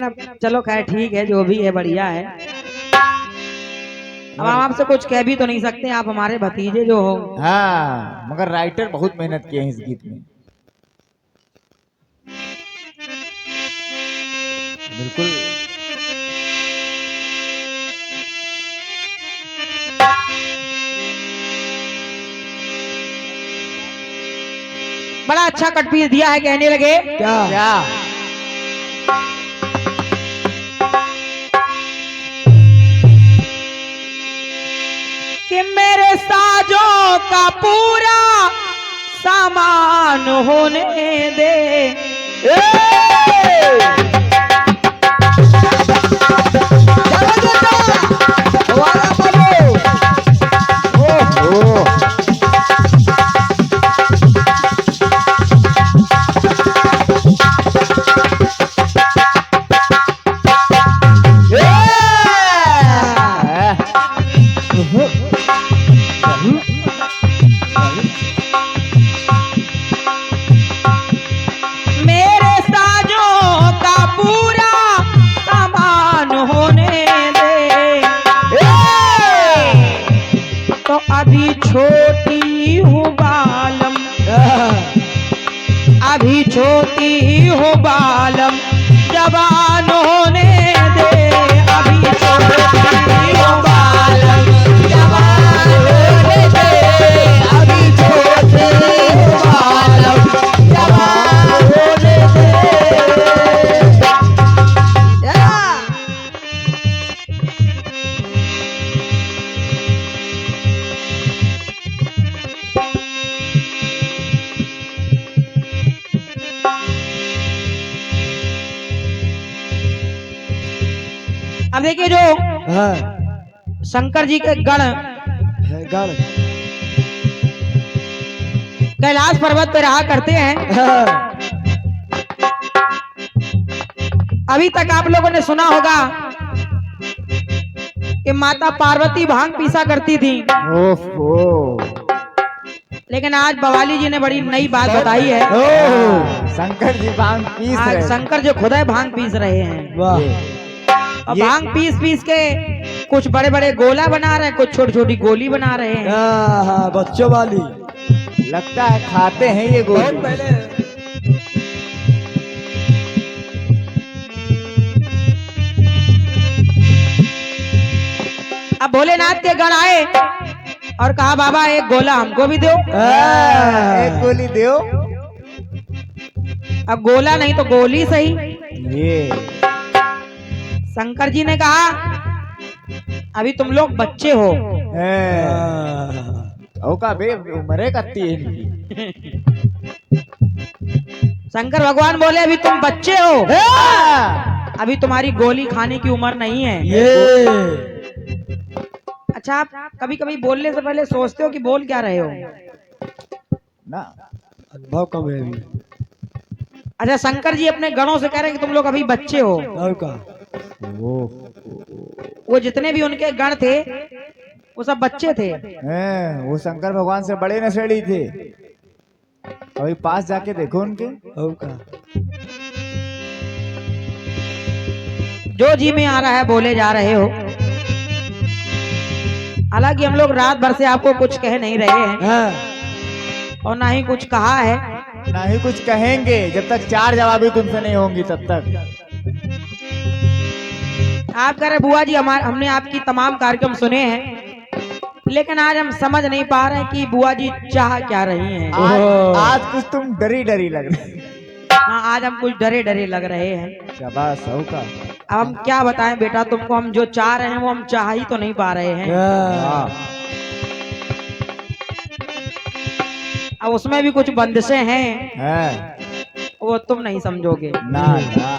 चलो खैर ठीक है, जो भी है बढ़िया है। अब हम आपसे कुछ कह भी तो नहीं सकते, आप हमारे भतीजे जो हो। हाँ, मगर राइटर बहुत मेहनत किए हैं इस गीत में। बिल्कुल। बड़ा अच्छा कट पीस दिया है, कहने लगे क्या क्या कि मेरे साजों का पूरा सामान होने दे। मेरे साजों का पूरा सामान होने दे। तो अभी छोटी हूँ बालम, अभी छोटी हूँ बालम, जवान होने दे। अभी छोटी हूँ बालम, जवान होने दे। अभी छोटी हूँ बालम, जवान होने दे। अब देखिए जो शंकर जी के गण कैलाश पर्वत पे रहा करते हैं। अभी तक आप लोगों ने सुना होगा कि माता पार्वती भांग पीसा करती थी, लेकिन आज बवाली जी ने बड़ी नई बात बताई है। शंकर जी भांग पीस आज रहे। शंकर जो खुद है भांग पीस रहे हैं। और ये भांग पीस पीस के कुछ बड़े बड़े गोला बना रहे हैं, कुछ छोटी छोटी गोली बना रहे हैं। बच्चों वाली लगता है खाते हैं ये गोली। अब भोलेनाथ के गण आए और कहा बाबा एक गोला हमको भी दो। एक गोली दो। अब गोला नहीं तो गोली सही। ये शंकर जी ने कहा अभी तुम लोग बच्चे हो। का बे उम्र कत्ती है इनकी। शंकर भगवान बोले अभी तुम बच्चे हो, अभी तुम्हारी गोली खाने की उम्र नहीं है। अच्छा, आप कभी कभी बोलने से पहले सोचते हो कि बोल क्या रहे हो ना? अनुभव कम है अभी। अच्छा, शंकर जी अपने गणों से कह रहे हैं कि तुम लोग अभी बच्चे हो। और का वो जितने भी उनके गण थे वो सब बच्चे थे। वो शंकर भगवान से बड़े नशेड़ी थे। कभी पास जाके देखो उनके। और का जो जी में आ रहा है बोले जा रहे हो। हालांकि हम लोग रात भर से आपको कुछ कह नहीं रहे हैं और ना ही कुछ कहा है, ना ही कुछ कहेंगे जब तक चार जवाबी तुमसे नहीं होंगी तब तक। आप कह रहे बुआ जी हमने आपकी तमाम कार्यक्रम सुने हैं, लेकिन आज हम समझ नहीं पा रहे कि बुआ जी चाह क्या रही हैं। आज कुछ तुम डरी डरी लग रहे। हाँ, आज हम कुछ डरे डरे लग रहे हैं। शाबाश का। अब हम क्या बताएं बेटा तुमको, हम जो चाह रहे हैं वो हम चाह ही तो नहीं पा रहे हैं। अब उसमें भी कुछ बंदिशें हैं, वो तुम नहीं समझोगे। ना ना।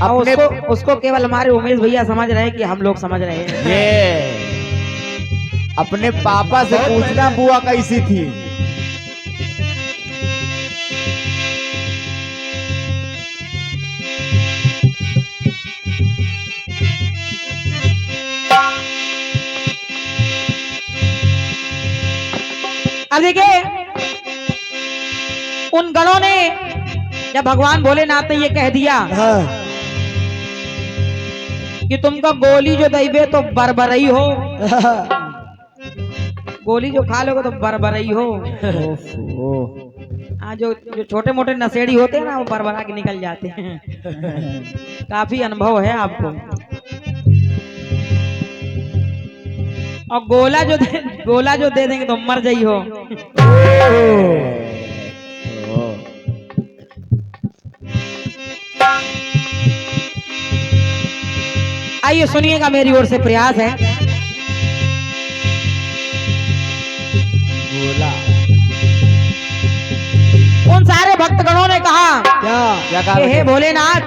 अपने उसको केवल हमारे उमेश भैया समझ रहे हैं कि हम लोग समझ रहे हैं। ये अपने पापा से पूछना बुआ कैसी थी। अब देखिए उन गणों ने जब भगवान भोलेनाथ ने ये कह दिया हाँ कि तुमको गोली जो दैबे तो बरबरई हो, गोली जो खा लोगे तो बरबरई हो। ओफो। हाँ, जो जो छोटे मोटे नशेड़ी होते हैं ना वो बरबरा के निकल जाते हैं। काफी अनुभव है आपको। और गोला जो दे देंगे तो मर जाई हो। आइए सुनिएगा, मेरी ओर से प्रयास है। गोला। उन सारे भक्तगणों ने कहा क्या क्या कि हे भोलेनाथ,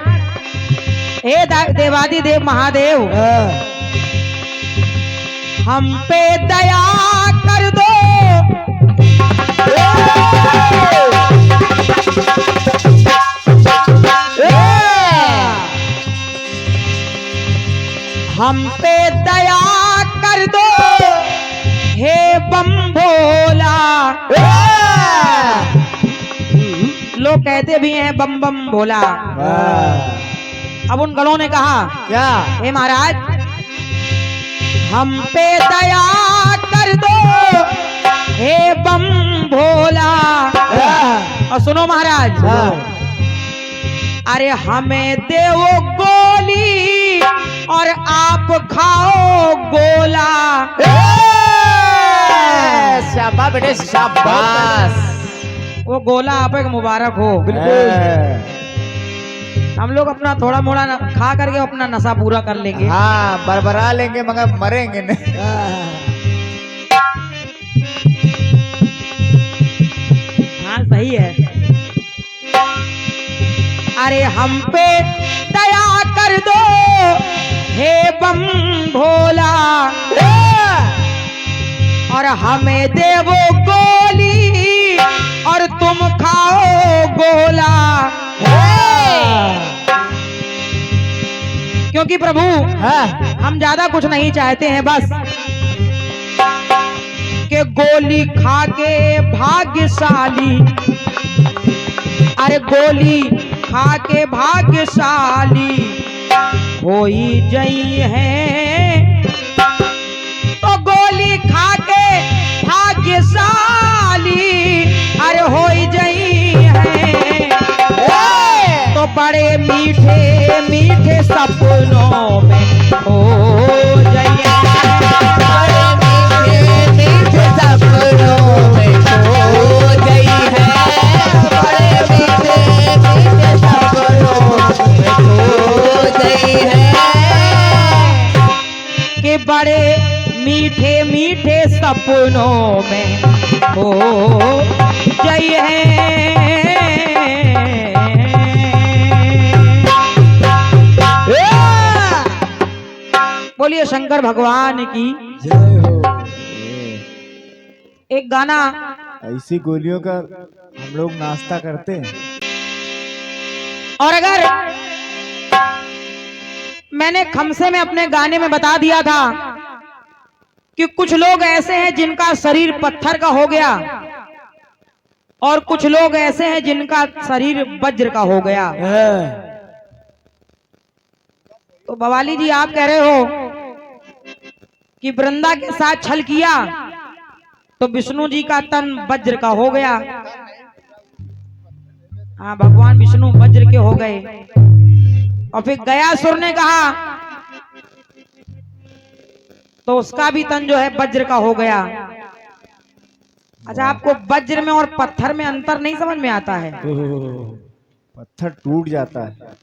हे देवादि देव महादेव, हाँ हम पे दया कर दो। हम पे दया कर दो हे बम भोला। लोग कहते भी हैं बम बम भोला। अब उन गणों ने कहा क्या? हे महाराज, हम पे दया कर दो हे बम भोला। और सुनो महाराज, अरे हमें देवो गोली और आप खाओ गोला। शाबाश बेटे शाबाश। वो गोला आप एक मुबारक हो। हम लोग अपना थोड़ा मोड़ा खा करके अपना नशा पूरा कर लेंगे। हाँ, बरबरा लेंगे मगर मरेंगे नहीं। हाँ सही है। अरे हम पे दया कर दो हे बम भोला और हमें देवो गोली और तुम खाओ गोला। क्योंकि प्रभु हम ज्यादा कुछ नहीं चाहते हैं, बस कि गोली खा के भाग्यशाली, अरे गोली खा के भाग्यशाली होई जई है। तो गोली खा के भाग्यशाली अरे होई जई है। तो बड़े मीठे मीठे सपनों में हो जई है। बड़े मीठे मीठे सपनों में हो जई है। बड़े मीठे मीठे सपनों में हो जई है। कि बड़े मीठे मीठे सपनों में हो जई है। बोलिए शंकर भगवान की जय हो। एक गाना ऐसी गोलियों का हम लोग नाश्ता करते हैं। और अगर मैंने खमसे में अपने गाने में बता दिया था कि कुछ लोग ऐसे हैं जिनका शरीर पत्थर का हो गया और कुछ लोग ऐसे हैं जिनका शरीर वज्र का हो गया। तो बवाली जी आप कह रहे हो कि वृंदा के साथ छल किया तो विष्णु जी का तन वज्र का हो गया। हाँ, भगवान विष्णु वज्र के हो गए। और फिर गयासुर ने कहा तो उसका भी तन जो है वज्र का हो गया। अच्छा, आपको वज्र में और पत्थर में अंतर नहीं समझ में आता है? पत्थर टूट जाता है।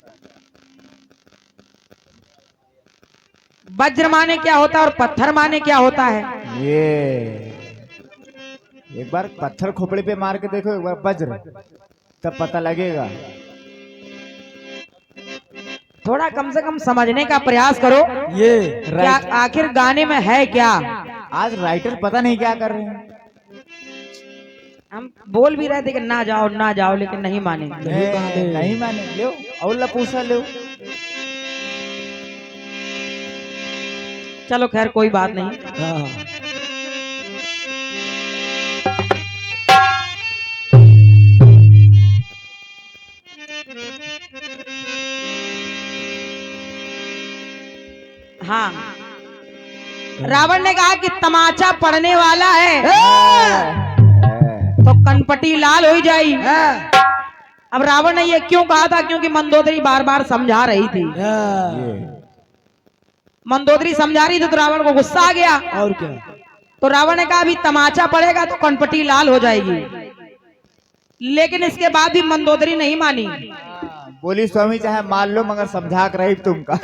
वज्र माने क्या होता है और पत्थर माने क्या होता है? ये एक बार पत्थर खोपड़ी पे मार के देखो, एक बार वज्र, तब पता लगेगा। थोड़ा कम से कम समझने का प्रयास करो। ये क्या आखिर गाने में है क्या? आज राइटर पता नहीं क्या कर रहे हैं। हम बोल भी रहे थे कि ना जाओ ना जाओ, लेकिन नहीं माने। नहीं माने। लो और पूछा लो। चलो खैर कोई बात नहीं। हाँ हाँ, रावण ने कहा कि तमाचा पड़ने वाला है तो कनपटी लाल हो जाई। अब रावण ने ये क्यों कहा था? क्योंकि मंदोदरी बार बार समझा रही थी। मंदोदरी समझा रही थी तो रावण को गुस्सा आ गया। और क्या? तो रावण ने कहा अभी तमाचा पड़ेगा तो कनपटी लाल हो जाएगी। लेकिन इसके बाद भी मंदोदरी नहीं मानी। बोली स्वामी चाहे मान लो मगर समझा कर रही तुमका।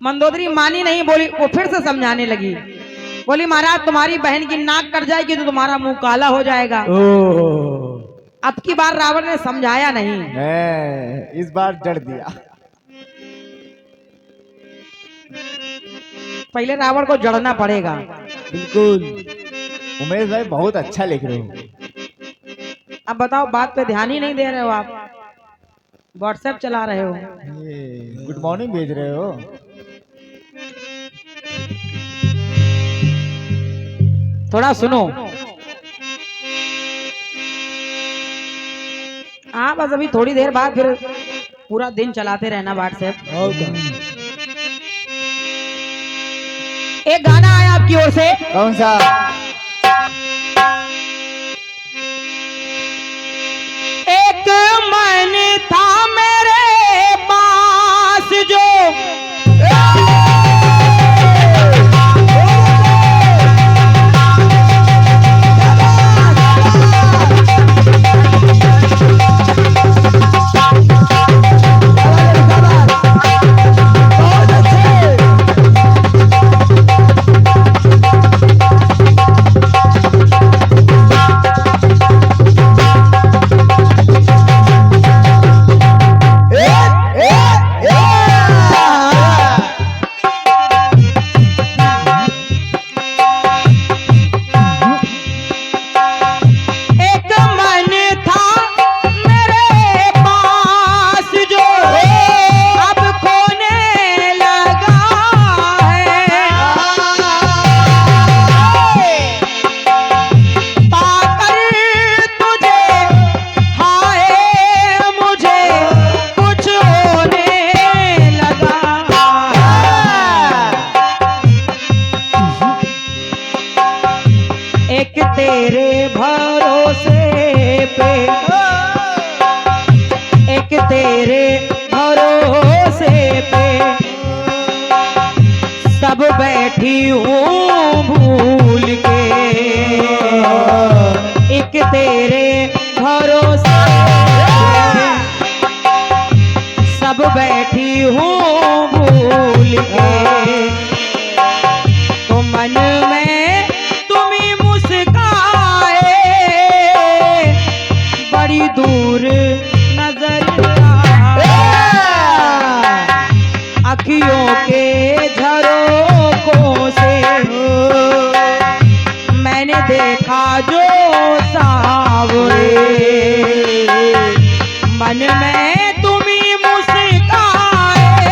मंदोदरी मानी नहीं, बोली, वो फिर से समझाने लगी। बोली महाराज तुम्हारी बहन की नाक कट जाएगी तो तुम्हारा मुंह काला हो जाएगा। अब की बार रावण ने समझाया नहीं, इस बार जड़ दिया। पहले रावण को जड़ना पड़ेगा। बिल्कुल उमेश भाई बहुत अच्छा लिख रहे हो। अब बताओ, बात पे ध्यान ही नहीं दे रहे हो आप, व्हाट्सएप चला रहे हो। गुड मॉर्निंग भेज रहे हो। थोड़ा सुनो। हाँ बस अभी थोड़ी देर बाद फिर पूरा दिन चलाते रहना व्हाट्सएप। और क्या? एक गाना आया आपकी ओर से। कौन सा? एक मन था मेरे पास जो तेरे भरोसे पे, एक तेरे भरोसे पे सब बैठी हूँ भूल के, एक तेरे भरोसे पे सब बैठी हूँ भूल के, तो मन में तुम्ही मुस्काए बड़ी दूर नजर अखियों के झरोकों से मैंने देखा जो सावरे, मन में तुम्ही मुस्काए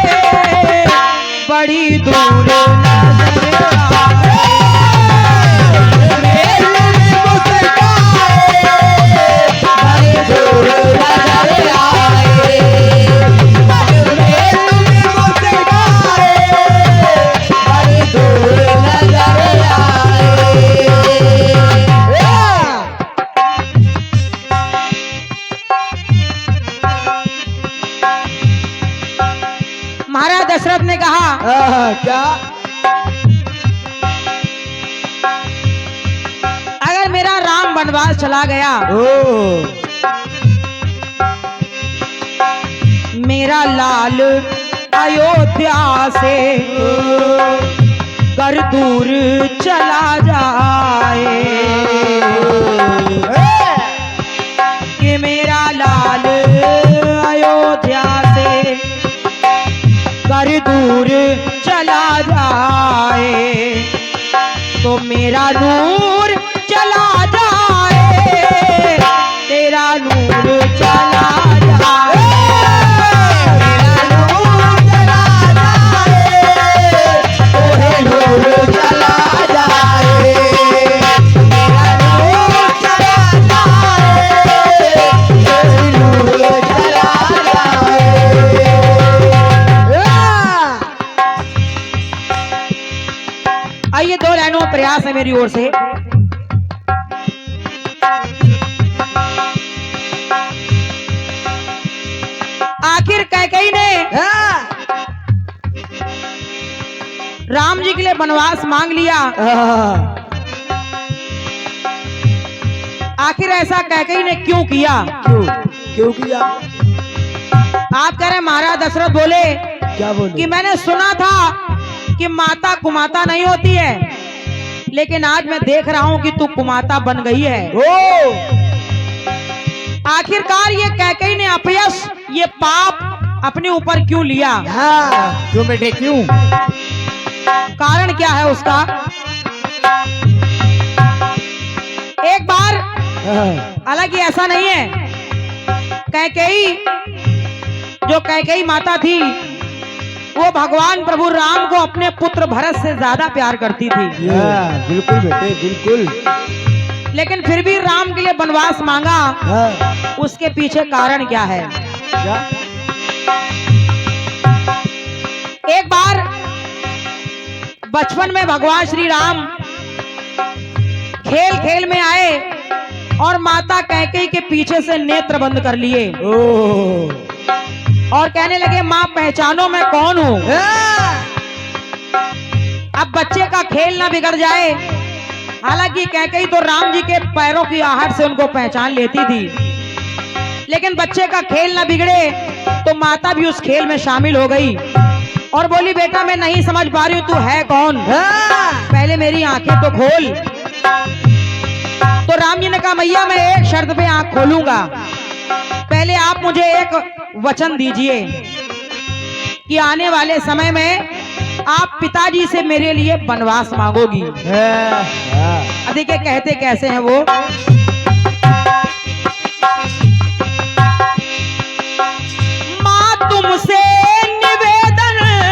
बड़ी दूर नजर महाराज दशरथ ने कहा क्या? अगर मेरा राम वनवास चला गया, मेरा लाल अयोध्या से कर दूर चला जाए, कि मेरा लाल अयोध्या से कर दूर चला जाए, तो मेरा नूर चला जाए, तेरा नूर चला जाए, मेरा नूर चला जाए, तोरे नूर चला जाए, मेरा नूर चला जाए, तोरे नूर चला जाए। प्रयास है मेरी ओर से। आखिर कैकेयी ने राम जी के लिए वनवास मांग लिया। आखिर ऐसा कैकेयी ने क्यों किया? क्यों किया? आप कह रहे महाराज दशरथ बोले क्या बोले? कि मैंने सुना था कि माता कुमाता नहीं होती है, लेकिन आज मैं देख रहा हूं कि तू कुमाता बन गई है। ओ आखिरकार ये कैकेयी ने अपयश, ये पाप अपने ऊपर क्यों लिया? हाँ क्यों बेटे क्यों? कारण क्या है उसका? एक बार, हालांकि ऐसा नहीं है, कैकेयी जो कैकेयी माता थी वो भगवान प्रभु राम को अपने पुत्र भरत से ज्यादा प्यार करती थी। हाँ, बिल्कुल बेटे बिल्कुल। लेकिन फिर भी राम के लिए वनवास मांगा, उसके पीछे कारण क्या है? क्या? एक बार बचपन में भगवान श्री राम खेल खेल में आए और माता कैकेयी के पीछे से नेत्र बंद कर लिए और कहने लगे मां पहचानो मैं कौन हूं। अब बच्चे का खेल ना बिगड़ जाए, हालांकि कैकेयी तो राम जी के पैरों की आहट से उनको पहचान लेती थी, लेकिन बच्चे का खेल ना बिगड़े तो माता भी उस खेल में शामिल हो गई और बोली बेटा मैं नहीं समझ पा रही हूं तू है कौन, पहले मेरी आंखें तो खोल। तो राम जी ने कहा मैया मैं एक शर्त पे आंख खोलूंगा, पहले आप मुझे एक वचन दीजिए कि आने वाले समय में आप पिताजी से मेरे लिए वनवास मांगोगी। देखिए कहते कैसे हैं वो, मां तुमसे निवेदन है,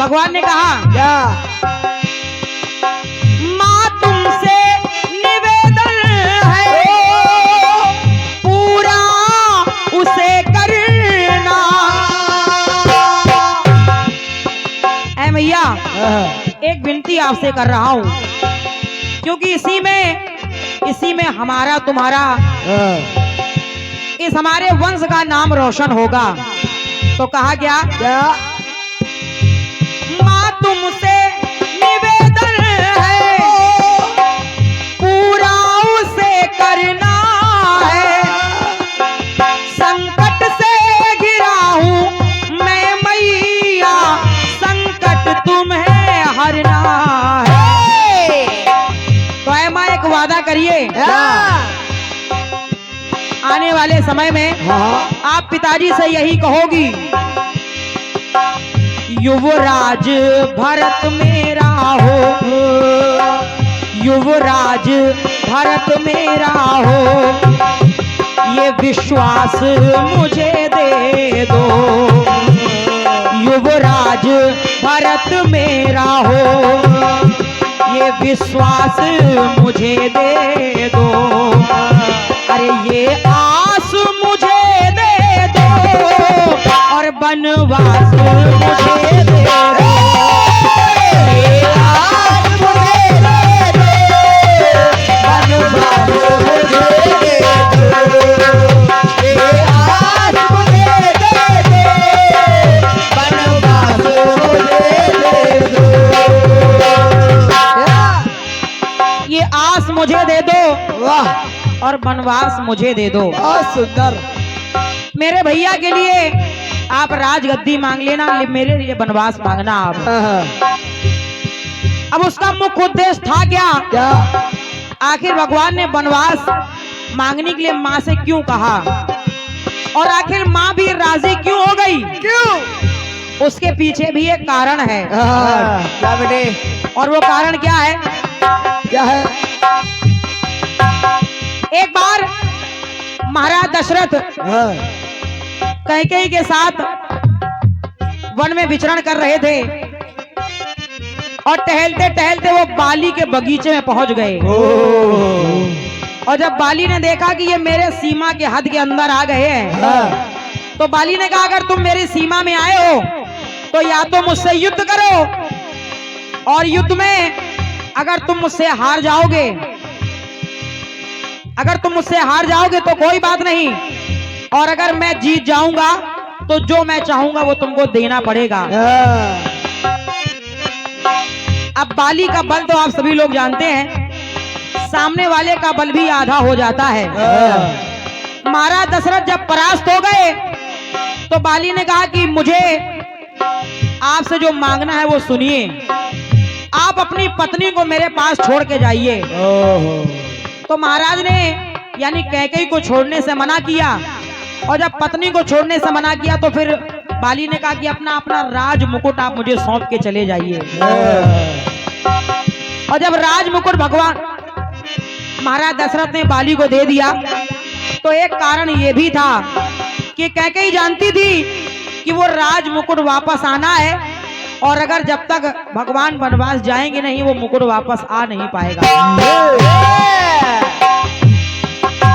भगवान ने कहा क्या? मां तुमसे निवेदन है पूरा उसे करना। ऐ मैया एक विनती आपसे कर रहा हूं, क्योंकि इसी में हमारा तुम्हारा इस हमारे वंश का नाम रोशन होगा। तो कहा क्या? क्या? मां तुमसे निवेदन है पूरा उसे करना है, संकट से घिरा हूं मैं मैया संकट तुम्हें हरना है। तो ऐ मां एक वादा करिए, आने वाले समय में आप पिताजी से यही कहोगी युवराज भरत मेरा हो, युवराज भरत मेरा हो, ये विश्वास मुझे दे दो, युवराज भरत मेरा हो, ये विश्वास मुझे दे दो, अरे ये आस मुझे दे दो और वनवास मुझे दे दो, ये आस मुझे दे दो वनवास मुझे दे दो, ये आस मुझे दे दो वनवास मुझे दे दो, ये आस मुझे दे दो और वनवास मुझे दे दो। बहुत सुंदर। मेरे भैया के लिए आप राजगद्दी मांग लेना, मेरे लिए वनवास मांगना आप। अब उसका मुख्य उद्देश्य था क्या? क्या? आखिर भगवान ने वनवास मांगने के लिए मां से क्यों कहा? और आखिर माँ भी राजी क्यों हो गई? क्यों? उसके पीछे भी एक कारण है। क्या बेटे? और वो कारण क्या है? क्या है? एक बार महाराज दशरथ हाँ, कैकेयी के साथ वन में विचरण कर रहे थे और टहलते टहलते वो बाली के बगीचे में पहुंच गए। और जब बाली ने देखा कि ये मेरे सीमा के हद के अंदर आ गए हैं, हाँ, तो बाली ने कहा अगर तुम मेरी सीमा में आए हो तो या तो मुझसे युद्ध करो, और युद्ध में अगर तुम मुझसे हार जाओगे, तो कोई बात नहीं, और अगर मैं जीत जाऊंगा तो जो मैं चाहूंगा वो तुमको देना पड़ेगा। हाँ, अब बाली का बल तो आप सभी लोग जानते हैं, सामने वाले का बल भी आधा हो जाता है। हाँ, महाराज दशरथ जब परास्त हो गए तो बाली ने कहा कि मुझे आपसे जो मांगना है वो सुनिए, आप अपनी पत्नी को मेरे पास छोड़ के जाइए। ओहो, तो महाराज ने यानी कैकेयी को छोड़ने से मना किया, और जब पत्नी को छोड़ने से मना किया तो फिर बाली ने कहा कि अपना अपना राज मुकुट आप मुझे सौंप के चले जाइए। और जब राज मुकुट भगवान महाराज दशरथ ने बाली को दे दिया तो एक कारण ये भी था कि कैकेयी जानती थी कि वो राज मुकुट वापस आना है, और अगर जब तक भगवान वनवास जाएंगे नहीं वो मुकुट वापस आ नहीं पाएगा।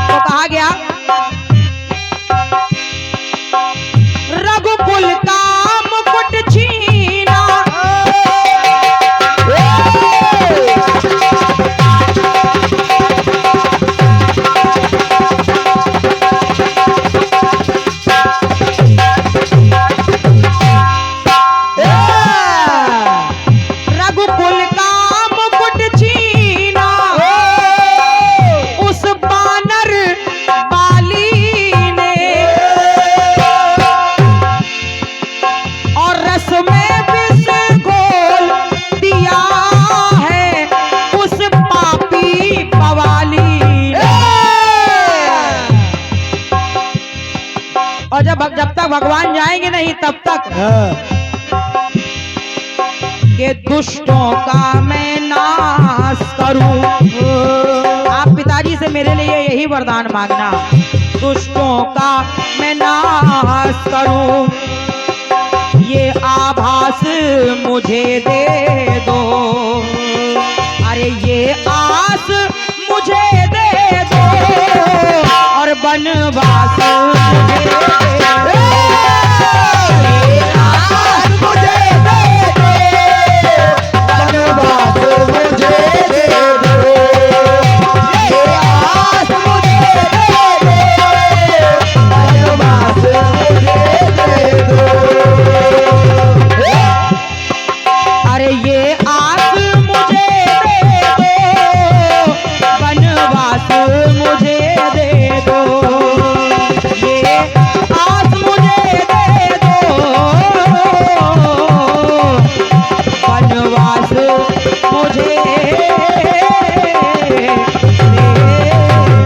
तो कहा गया रघुकुल का मुकुट छीना, रघुकुल का मुकुट छीना, उस बानर बाली ने, और रस में विष घोल दिया है उस पापी बवाली ने। और जब तक भगवान जाएंगे नहीं तब तक हाँ, के दुष्टों का मैं नाश करूं। आप पिताजी से मेरे लिए यही वरदान मांगना, दुष्टों का मैं नाश करूं, ये आभास मुझे दे दो, अरे ये आस मुझे दे दो, और वनवास मुझे दे दो, ये आस मुझे दे दो, वनवास मुझे दे दो, ये आस मुझे दे दो, वनवास मुझे दे दो, अरे ये आस मुझे दे दो, वनवास मुझे दे दो, ये आस मुझे दे दो, वनवास मुझे दे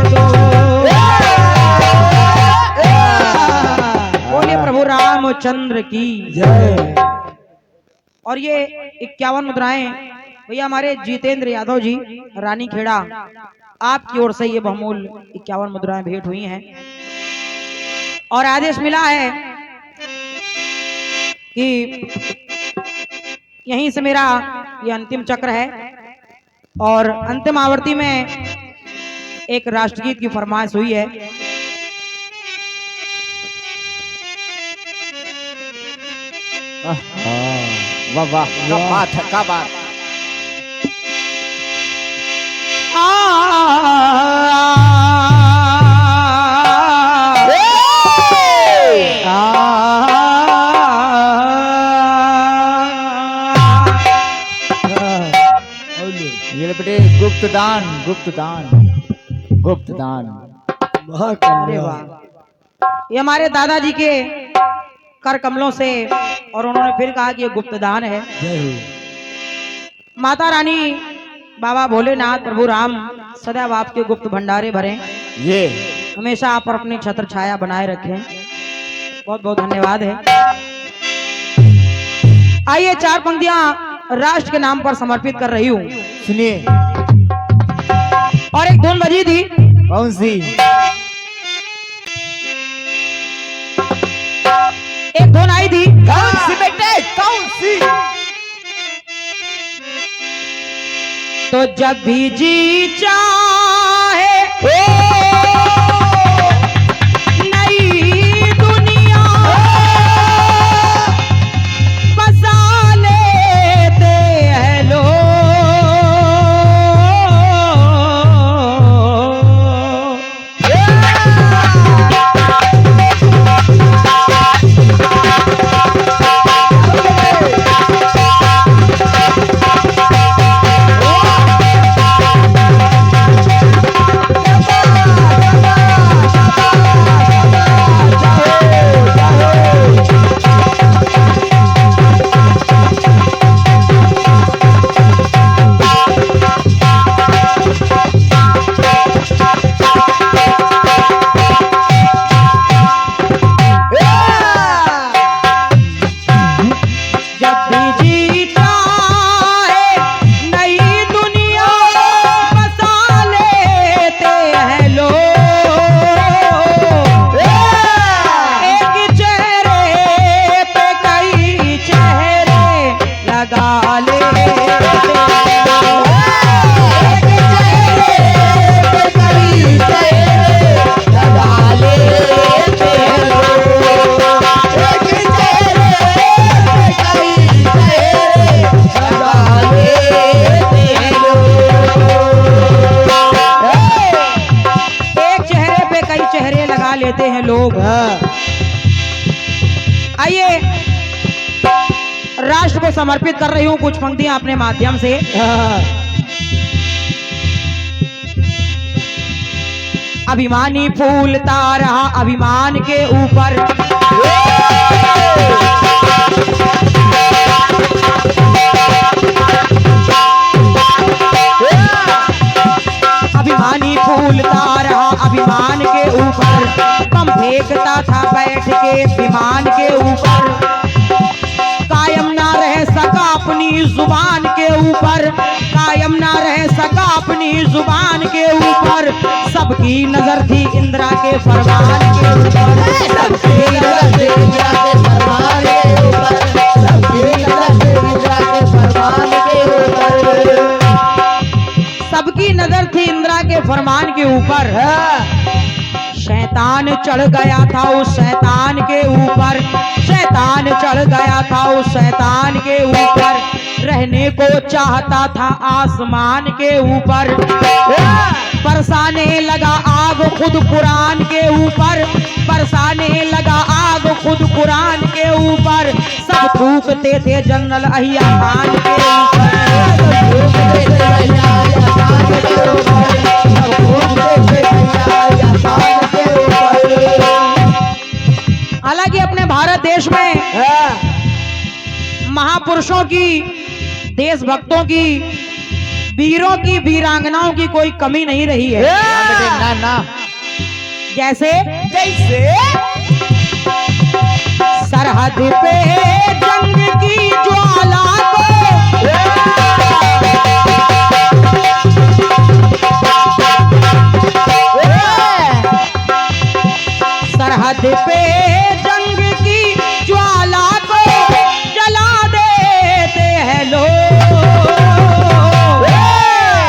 दो। बोलिए प्रभु रामचंद्र की। जय। और ये 51 मुद्राएं भैया हमारे जितेंद्र यादव जी रानी खेड़ा आपकी ओर से ये बहुमूल्य 51 मुद्राएं भेंट हुई हैं, और आदेश मिला है कि यहीं से मेरा ये अंतिम चक्र है, और अंतिम आवर्ती में एक राष्ट्रगीत की फरमाइश हुई है। वाह वाह, क्या बात है, क्या बात। ये बेटे गुप्त दान, गुप्त दान, गुप्त दान। अरे वाह, ये हमारे दादाजी के कर कमलों से, और उन्होंने फिर कहा कि ये गुप्त दान है। जय हो। माता रानी बाबा भोलेनाथ प्रभु राम सदैव आपके गुप्त भंडारे भरें, ये हमेशा आप पर अपनी छत्र छाया बनाए रखें। बहुत बहुत धन्यवाद है। आइए 4 पंक्तियां राष्ट्र के नाम पर समर्पित कर रही हूँ। सुनिए। और एक धुन बजी थी, कौन सी? एक धुन आई थी, कौन सी बेटे, कौन सी? तो जब भी जी चाहे नई दुनिया बसा लेते हैं लोग। लेते हैं लोग। आइए राष्ट्र को समर्पित कर रही हूं कुछ पंक्तियां अपने माध्यम से। अभिमानी फूलता रहा अभिमान के ऊपर, अभिमानी फूलता रहा अभिमान के ऊपर, बम फेंकता था बैठ के विमान के ऊपर, कायम ना रह सका अपनी जुबान के ऊपर, कायम ना रह सका अपनी जुबान के ऊपर, सबकी नजर थी इंदिरा के फरमान के ऊपर, सबकी नजर थी इंदिरा के फरमान के ऊपर, सबकी नजर थी इंदिरा के फरमान के ऊपर, सबकी नजर थी इंदिरा के फरमान के ऊपर। शैतान चढ़ गया था उस शैतान के ऊपर, शैतान चढ़ गया था उस शैतान के ऊपर, रहने को चाहता था आसमान के ऊपर, बरसाने लगा आग खुद कुरान के ऊपर, बरसाने लगा आग खुद कुरान के ऊपर, सब थूकते थे जनरल अहिया खान के ऊपर, सब थूकते थे अहिया खान के ऊपर, सब थूकते थे अहिया खान के ऊपर। हालांकि अपने भारत देश में महापुरुषों की, देशभक्तों की, वीरों की, वीरांगनाओं की कोई कमी नहीं रही है। ना ना। जैसे जैसे सरहद पे जंग की ज्वाला को, सरहद पे जंग की ज्वाला को जला देते हैं लोग,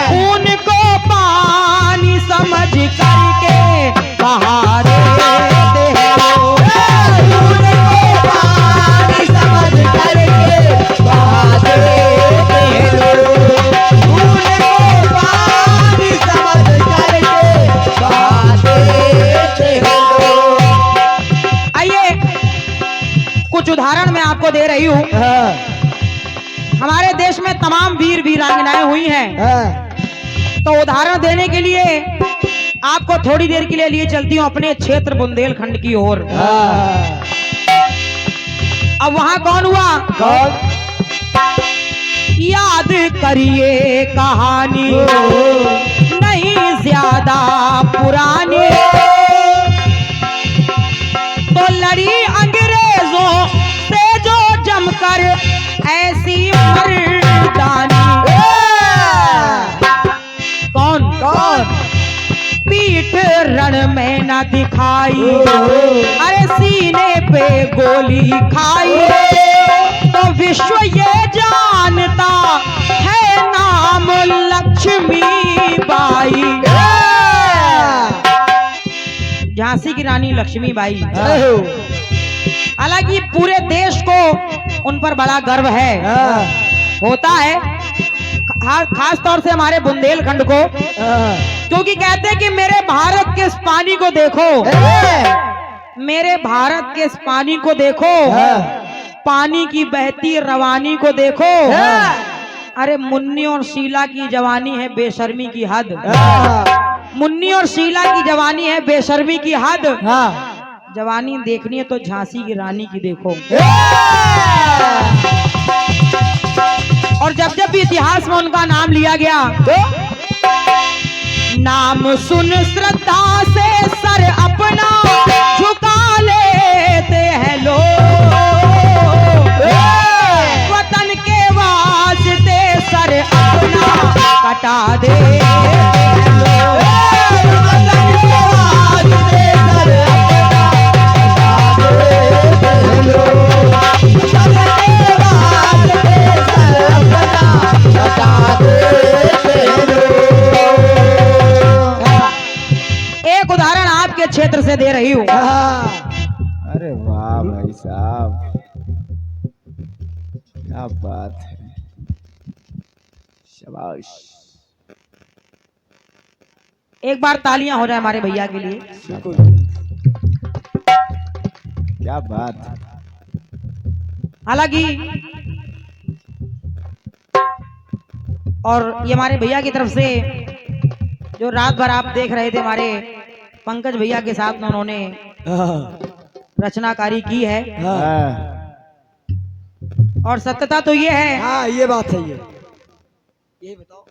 खून को पानी समझ करके बहा देते हैं लोग, खून को पानी समझ करके बहा देते हैं लोग, खून को पानी समझ करके बहा देते हैं लोग। आइए कुछ उदाहरण मैं आपको दे रही हूँ। हमारे देश में तमाम वीर वीरांगनाएं हुई हैं, तो उदाहरण देने के लिए आपको थोड़ी देर के लिए चलती हूँ अपने क्षेत्र बुंदेलखंड की ओर। अब वहां कौन हुआ? कौन? याद करिए कहानी नहीं ज्यादा पुरानी, तो लड़ी अंग्रेज जमकर ऐसी मर्दानी। कौन कौन? पीठ रण में न दिखाई, अरे सीने पे गोली खाई, तो विश्व ये जानता है नाम लक्ष्मी बाई। झांसी की रानी लक्ष्मी बाई। जय हो। हालांकि पूरे देश को उन पर बड़ा गर्व है, होता है, खास तौर से हमारे बुंदेलखंड को, क्योंकि कहते हैं कि मेरे भारत के इस पानी को देखो, मेरे भारत के इस पानी को देखो, पानी की बहती रवानी को देखो, अरे मुन्नी और शीला की जवानी है बेशर्मी की हद, मुन्नी और शीला की जवानी है बेशर्मी की हद। जवानी देखनी है तो झांसी की रानी की देखो। और जब जब भी इतिहास में उनका नाम लिया गया, नाम सुन श्रद्धा से सर अपना झुका लेते हैं लोग, वतन के वास्ते सर अपना कटा दे क्षेत्र से दे रही हूँ। अरे वाह भाई साहब, क्या बात है, शाबाश। एक बार तालियां हो जाए हमारे भैया के लिए। क्या बात है। हालांकि और ये हमारे भैया की तरफ से जो रात भर आप देख रहे थे, हमारे पंकज भैया के साथ में उन्होंने रचनाकारी की है। और सत्यता तो ये है, हाँ ये बात सही है, ये बताओ।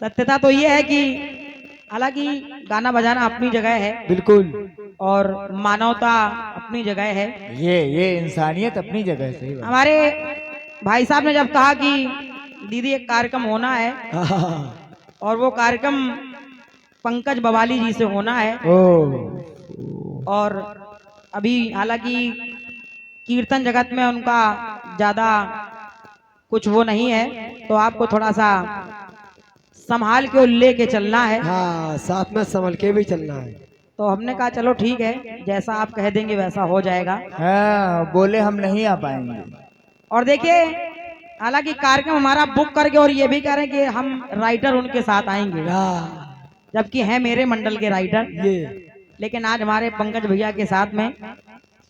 सत्यता तो ये है कि हालांकि गाना बजाना अपनी जगह है, बिल्कुल, और मानवता अपनी जगह है, ये इंसानियत अपनी जगह से। हमारे भाई साहब ने जब कहा कि दीदी एक कार्यक्रम होना है, और वो कार्यक्रम पंकज बवाली जी से होना है, और अभी हालांकि कीर्तन जगत में उनका ज्यादा कुछ वो नहीं है, तो आपको थोड़ा सा संभाल के लेके चलना है। हाँ, साथ में संभल के भी चलना है। तो हमने कहा चलो ठीक है, जैसा आप कह देंगे वैसा हो जाएगा। हाँ, बोले हम नहीं आ पाएंगे। और देखिए, हालांकि कार्यक्रम हमारा बुक करके और ये भी कह रहे हैं कि हम राइटर उनके साथ आएंगे, जबकि हैं मेरे मंडल के राइटर ये, लेकिन आज हमारे पंकज भैया के साथ में।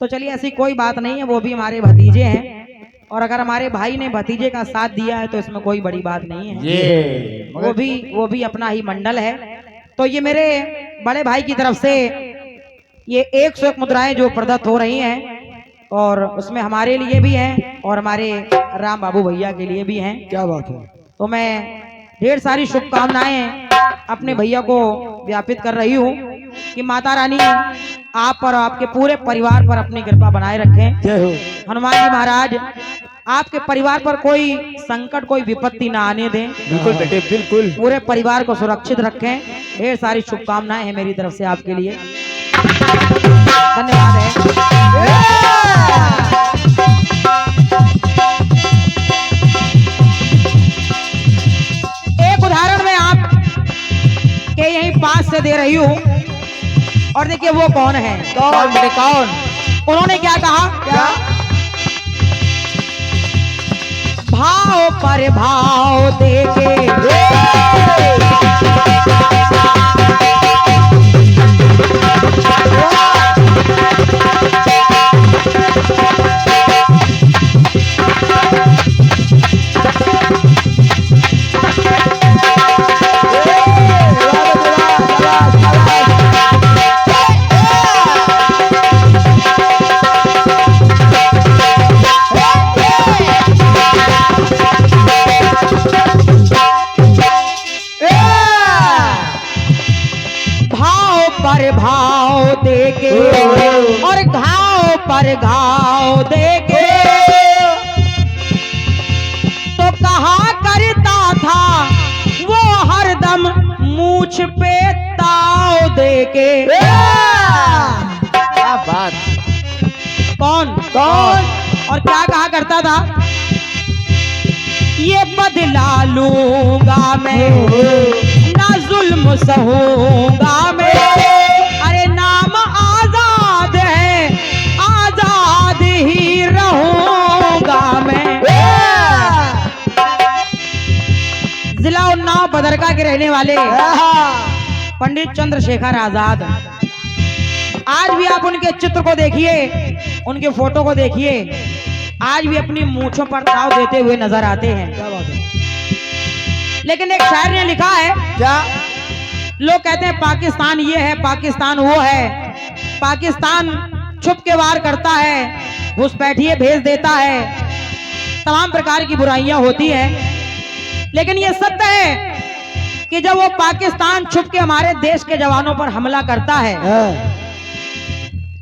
तो चलिए ऐसी कोई बात नहीं है, वो भी हमारे भतीजे हैं, और अगर हमारे भाई ने भतीजे का साथ दिया है तो इसमें कोई बड़ी बात नहीं है, ये वो भी अपना ही मंडल है। तो ये मेरे बड़े भाई की तरफ से ये 101 मुद्राएं जो प्रदत्त हो रही हैं, और उसमें हमारे लिए भी हैं और हमारे राम बाबू भैया के लिए भी हैं। क्या बात है। तो मैं ढेर सारी शुभकामनाएं अपने भैया को व्यापित कर रही हूँ कि माता रानी आप पर, आपके पूरे परिवार पर अपनी कृपा बनाए रखें। जय हो। हनुमान जी महाराज आपके परिवार पर कोई संकट, कोई विपत्ति ना आने दें। बिल्कुल बेटे, बिल्कुल। पूरे परिवार को सुरक्षित रखें। ढेर सारी शुभकामनाएं हैं मेरी तरफ से आपके लिए। धन्यवाद है। एक उदाहरण मैं आप के यहीं पास से दे रही हूँ, और देखिए वो कौन है। कौन बेटे, कौन? उन्होंने क्या कहा? क्या? भाव पर भाव देके मुझ पे ताव दे के। क्या बात। कौन कौन? और क्या कहा करता था? ये बदला लूंगा मैं, ना जुल्म सहूंगा मैं। अरे नाम आजाद है, आजाद ही रहूंगा मैं। जिला उन्नाव बदरका के रहने वाले पंडित चंद्रशेखर आजाद, आज भी आप उनके चित्र को देखिए, उनके फोटो को देखिए, आज भी अपनी मूंछों पर ताव देते हुए नजर आते हैं। क्या बात है। लेकिन एक शायर ने लिखा है, क्या? लोग कहते हैं पाकिस्तान ये है, पाकिस्तान वो है, पाकिस्तान छुप के वार करता है, घुसपैठिए भेज देता है, तमाम प्रकार की बुराइयां होती है। लेकिन ये सत्य है कि जब वो पाकिस्तान छुप के हमारे देश के जवानों पर हमला करता है,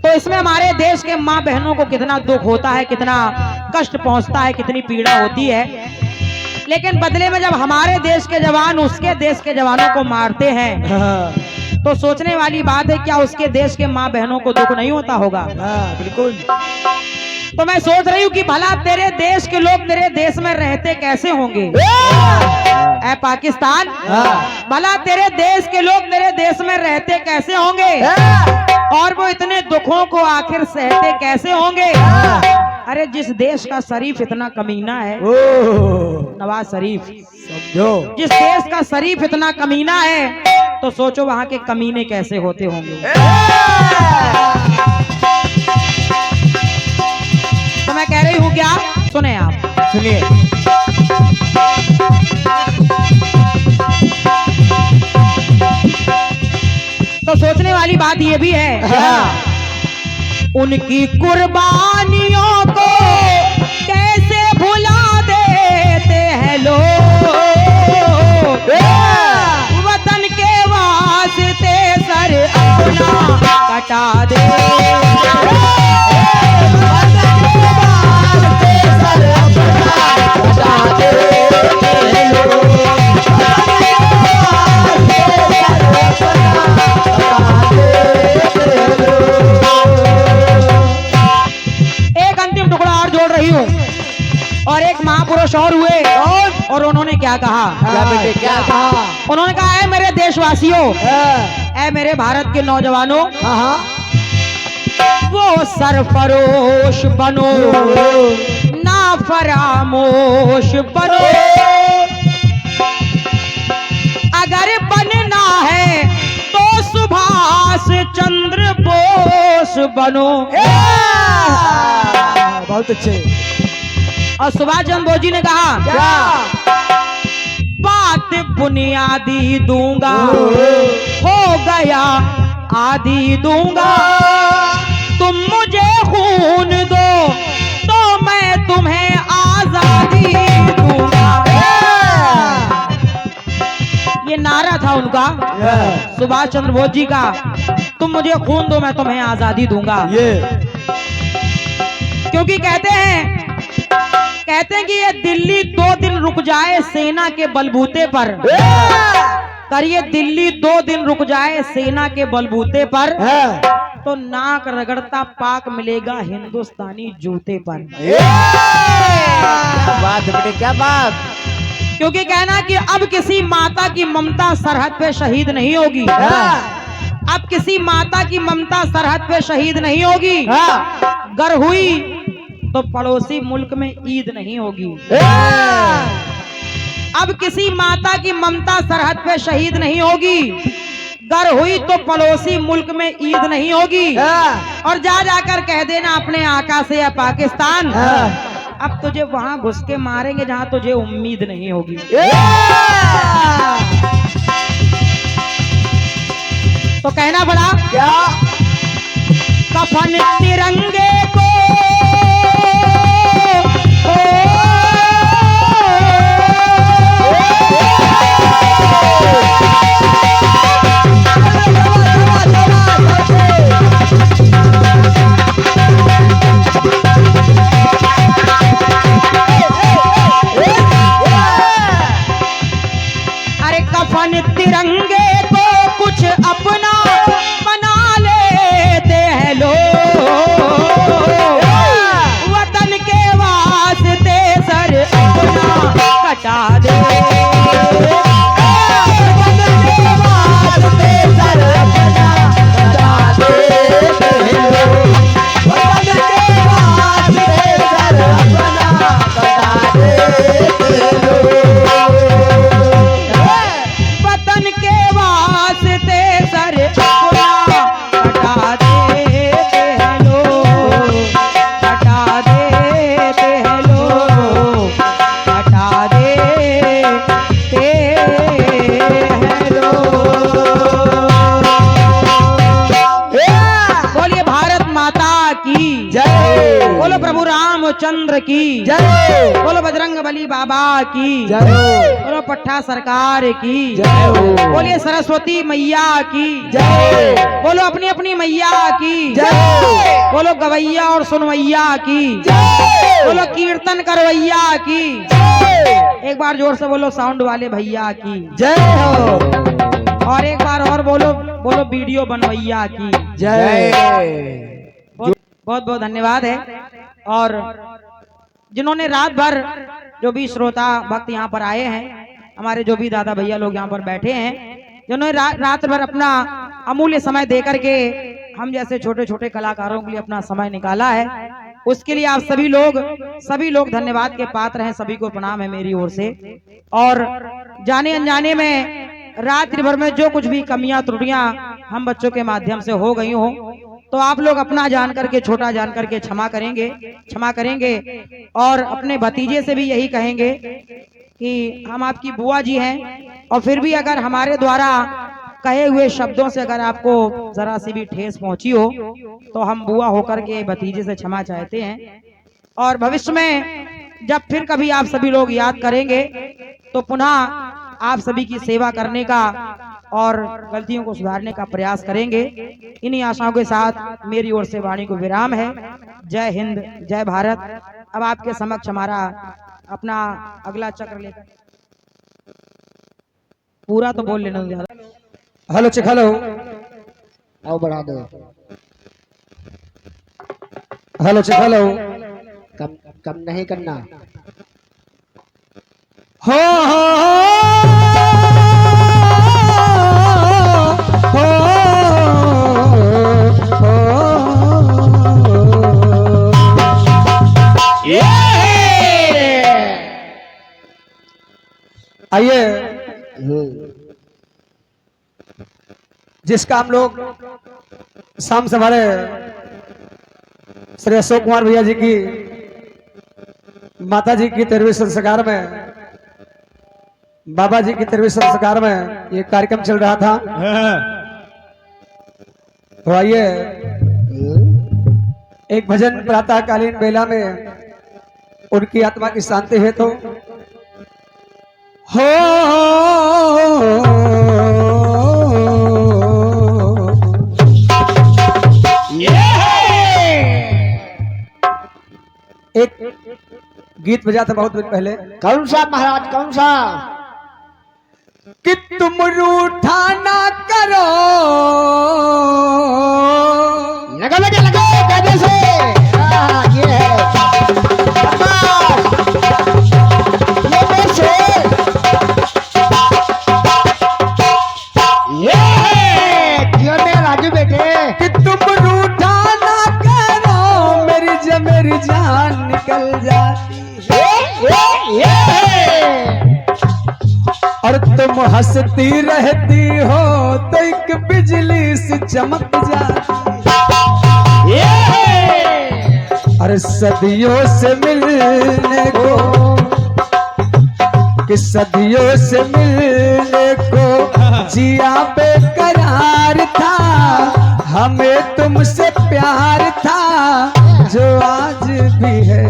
तो इसमें हमारे देश के माँ बहनों को कितना दुख होता है, कितना कष्ट पहुंचता है, कितनी पीड़ा होती है। लेकिन बदले में जब हमारे देश के जवान उसके देश के जवानों को मारते हैं, तो सोचने वाली बात है, क्या उसके देश के माँ बहनों को दुख नहीं होता होगा? बिल्कुल। तो मैं सोच रही हूँ कि भला तेरे देश के लोग तेरे देश में रहते कैसे होंगे? ऐ पाकिस्तान, भला तेरे देश के लोग तेरे देश में रहते कैसे होंगे? और वो इतने दुखों को आखिर सहते कैसे होंगे? अरे जिस देश का शरीफ इतना कमीना है, नवाज शरीफ, समझो। जिस देश का शरीफ इतना कमीना है, तो सोचो वहां के कमीने कैसे होते होंगे। तो मैं कह रही हूँ, क्या सुने आप? सुनिए। तो सोचने वाली बात ये भी है, उनकी कुर्बानियों को कैसे भुला देते हैं लोग, वतन के वास्ते सर अपना कटा दे। और एक महापुरुष और हुए, और उन्होंने क्या कहा? क्या बेटे, क्या कहा? उन्होंने कहा, है मेरे देशवासियों, ऐ मेरे भारत के नौजवानों, वो सरफरोश बनो ना फरामोश बनो। अगर बनना है तो सुभाष चंद्र बोस बनो। बहुत अच्छे। और सुभाष चंद्र बोस जी ने कहा, बात बुनियादी दूंगा, हो गया आदि दूंगा, तुम मुझे खून दो तो मैं तुम्हें आजादी दूंगा। ये नारा था उनका, सुभाष चंद्र बोस जी का, तुम मुझे खून दो मैं तुम्हें आजादी दूंगा। क्योंकि कहते हैं कि ये दिल्ली 2 दिन रुक जाए सेना के बलबूते पर, कर ये दिल्ली 2 दिन रुक जाए सेना के बलबूते पर, तो नाक रगड़ता पाक मिलेगा हिंदुस्तानी जूते पर। क्या बात है बेटे, क्या बात। क्योंकि कहना कि अब किसी माता की ममता सरहद पे शहीद नहीं होगी, अब किसी माता की ममता सरहद पे शहीद नहीं होगी, गर हुई तो पड़ोसी मुल्क में ईद नहीं होगी। अब किसी माता की ममता सरहद पे शहीद नहीं होगी, गर हुई तो पड़ोसी मुल्क में ईद नहीं होगी। और जा जाकर कह देना अपने आका से, या पाकिस्तान, अब तुझे वहां घुस के मारेंगे जहां तुझे उम्मीद नहीं होगी। तो कहना पड़ा, क्या? कफन तिरंगे को अरे कफन तिरंगे को रामचंद्र की जय बोलो बजरंग बली बाबा की जय बोलो पट्टा सरकार की जय हो बोलिए सरस्वती मैया की जय बोलो अपनी अपनी मैया की जय बोलो गवैया और सुनवैया की जय बोलो कीर्तन करवैया की एक बार जोर से बोलो साउंड वाले भैया की जय हो और एक बार और बोलो बोलो वीडियो बनवैया की जय बहुत बहुत धन्यवाद है। और जिन्होंने रात भर जो भी श्रोता भक्त यहाँ पर आए हैं, हमारे जो भी दादा भैया लोग यहाँ पर बैठे हैं, जिन्होंने रात भर अपना अमूल्य समय देकर के हम जैसे छोटे छोटे कलाकारों के लिए अपना समय निकाला है, उसके लिए आप सभी लोग धन्यवाद के पात्र हैं। सभी को प्रणाम है मेरी ओर से। और जाने अनजाने में रात्रि भर में जो कुछ भी कमियां त्रुटियां हम बच्चों के माध्यम से हो गई हो, तो आप लोग अपना जान करके छोटा जान करके क्षमा करेंगे और अपने भतीजे से भी यही कहेंगे कि हम आपकी बुआ जी हैं, और फिर भी अगर हमारे द्वारा कहे हुए शब्दों से अगर आपको जरा सी भी ठेस पहुंची हो, तो हम बुआ होकर के भतीजे से क्षमा चाहते हैं। और भविष्य में जब फिर कभी आप सभी लोग याद करेंगे, तो पुनः आप सभी की सेवा करने का और गलतियों को सुधारने का प्रयास करेंगे। इन्हीं आशाओं के साथ मेरी ओर से वाणी को विराम है। जय हिंद, जय भारत। अब आपके समक्ष हमारा अपना अगला चक्र लेकर पूरा तो बोल लेना ज्यादा। हेलो चेक हेलो आओ बढ़ा दो। हेलो चेक हेलो कम कम नहीं करना। हो आइए, जिसका हम लोग शाम से हमारे श्री अशोक कुमार भैया जी की माता जी की 13वीं संस्कार में, बाबा जी की 13वीं संस्कार में ये कार्यक्रम चल रहा था। तो आइए एक भजन प्रातःकालीन बेला में उनकी आत्मा की शांति है तो हो एक गीत बजा था बहुत दिन पहले। कौन सा महाराज, कौन सा? कि तुम रूठा ना करो, लगा कायदे से। ये है ये कैसे? ये है क्यों ने राजू बेटे? कि तुम रूठा ना करो, मेरी जान निकल जाती है। ये है और तुम हंसती रहती हो तो एक बिजली से चमक जाती है। अरे सदियों से मिलने को, कि सदियों से मिलने को जिया बेकरार था, हमें तुमसे प्यार था जो आज भी है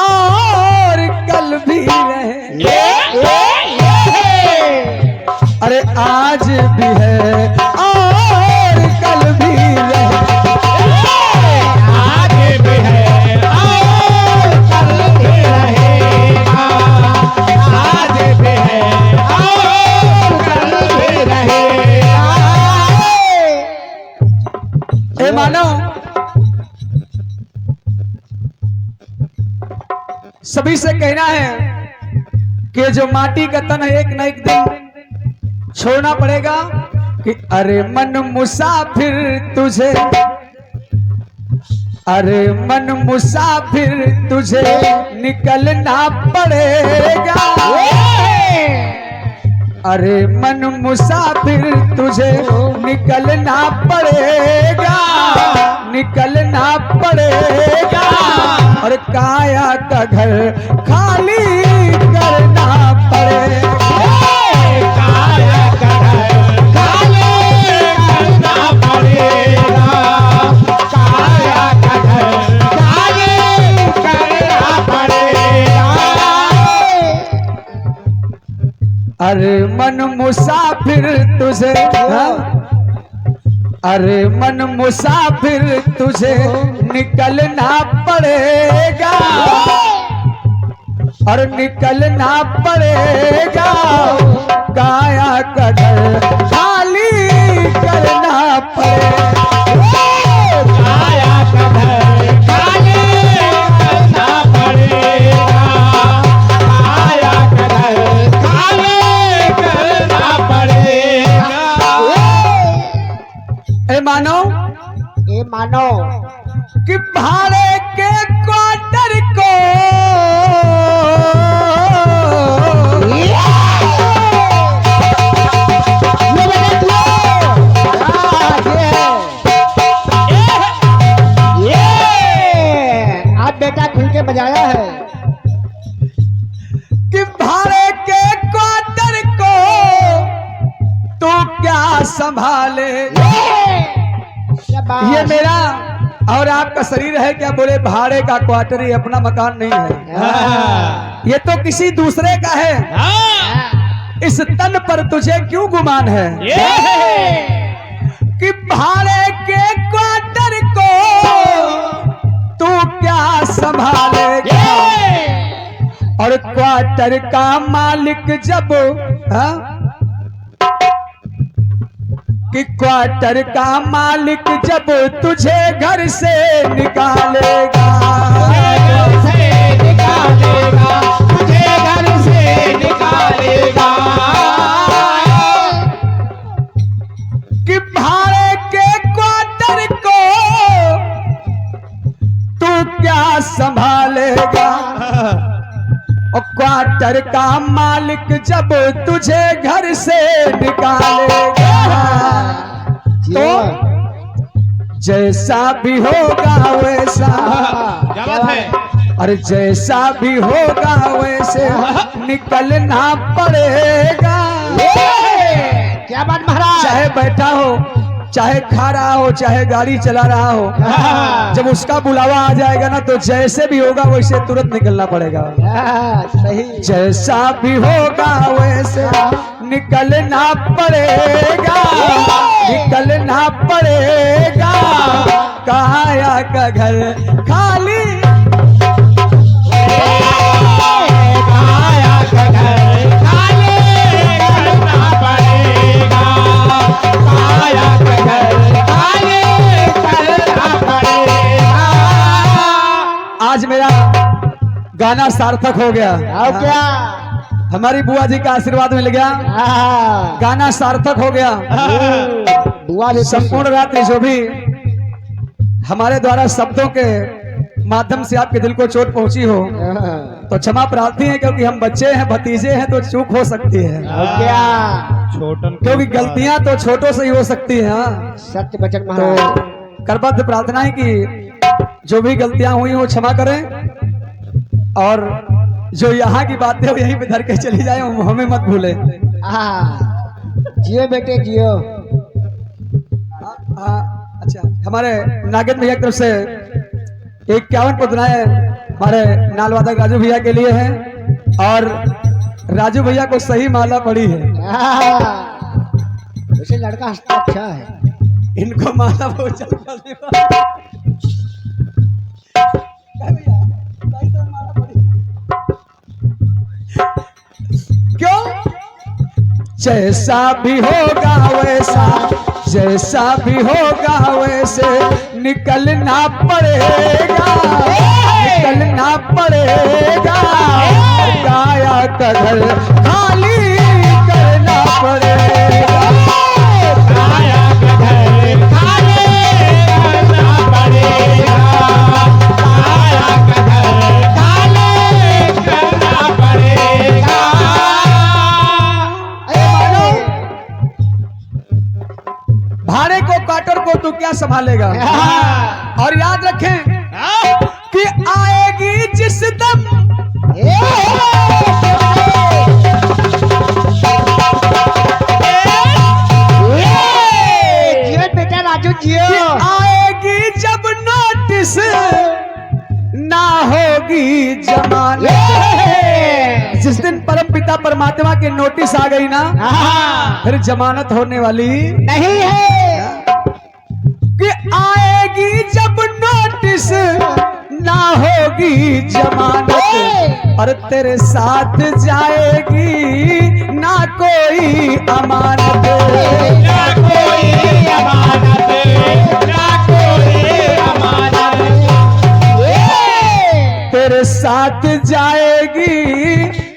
और कल भी रहे। अरे आज भी है और कल भी रहे। आज भी है और कल भी रहेगा। आज भी है और कल भी रहेगा। ए मानो, सभी से कहना है कि जो माटी का तन है एक न एक दिन छोड़ना पड़ेगा। कि अरे मन मुसाफिर तुझे, अरे मन मुसाफिर तुझे निकलना पड़ेगा। अरे मन मुसाफिर तुझे निकलना पड़ेगा, निकलना पड़ेगा। और काया का घर खाली करना पड़ेगा। काया का घर खाली करना पड़ेगा। काया का घर खाली करना अरे मन मुसाफिर तुझे, हाँ? अरे मन मुसाफिर तुझे निकलना पड़ेगा, और निकलना पड़ेगा, काया का घर खाली करना पड़ेगा। काया का घर खाली करना पड़ेगा, काया का घर खाली करना पड़ेगा। ए मानो कि भाड़े के क्वार्टर को आप बेटा खुल के बजाया है। कि भाड़े के क्वार्टर को तू क्या संभाले। ये मेरा और आपका शरीर है क्या? बोले भाड़े का क्वार्टर, ये अपना मकान नहीं है, ये तो किसी दूसरे का है। इस तन पर तुझे क्यों गुमान है कि भाड़े के क्वार्टर को तू क्या संभालेगा। और क्वार्टर का मालिक जब, हाँ? कि क्वार्टर का मालिक जब तुझे घर से निकालेगा, से निकालेगा, तुझे घर से निकालेगा। कि भाड़े के क्वार्टर को तू क्या संभालेगा। और क्वार्टर का मालिक जब तुझे घर से निकालेगा, तो जैसा भी होगा वैसा, क्या बात है? अरे जैसा भी होगा वैसे निकलना पड़ेगा। क्या बात महाराज? चाहे बैठा हो, चाहे खा रहा हो, चाहे गाड़ी चला रहा हो, जब उसका बुलावा आ जाएगा ना, तो जैसे भी होगा वैसे तुरंत निकलना पड़ेगा। सही। जैसा भी होगा वैसे निकलना पड़ेगा, निकलना पड़ेगा, काया का घर खाली। काया का घर खाली करना पड़ेगा, काया का घर खाली करना पड़ेगा। आज मेरा गाना सार्थक हो गया। और क्या? हमारी बुआ जी का आशीर्वाद मिल गया, गाना सार्थक हो गया। दुआ भी संपूर्ण रात्रि जो भी हमारे द्वारा शब्दों के माध्यम से आपके दिल को चोट पहुंची हो, तो क्षमा प्रार्थी है, क्योंकि हम बच्चे हैं, भतीजे हैं, तो चूक हो सकती है। और क्या? छोटन क्योंकि गलतियां तो छोटों से ही हो सकती हैं। हाँ? सत्य वचन तो महाराज। करबद्ध प्रार्थना है कि जो भी गलतियां हुई हो क्षमा करें, और जो यहाँ की बातें हो यहीं पे धर के चली जाए, हमें मत भूले। जियो बेटे जियो। अच्छा, हमारे नागेंद्र भैया की तरफ से 51 पदनाएं हमारे नालवादक राजू भैया के लिए हैं, और राजू भैया को सही माला पड़ी है। वैसे लड़का हंसता अच्छा है। इनको माला बहुत चलता नहीं। क्यों? जैसा भी होगा वैसा, जैसा भी होगा वैसे निकलना पड़ेगा, निकलना पड़ेगा, काया का घर खाली करना पड़ेगा। काया का घर खाली करना पड़ेगा, काया का घर खाली करना पड़ेगा। भाड़े को क्वार्टर को तू क्या संभालेगा। और याद रखें कि आएगी जिस दम, जियो बेटा राजू जियो। कि आएगी जब नोटिस ना होगी जमानत। जिस दिन परम पिता पिता परमात्मा की नोटिस आ गई ना, फिर जमानत होने वाली नहीं है। कि आएगी जब नोटिस ना होगी जमानत, और तेरे साथ जाएगी ना कोई अमानत। ना कोई अमानत, ना कोई अमानत। तेरे साथ जाएगी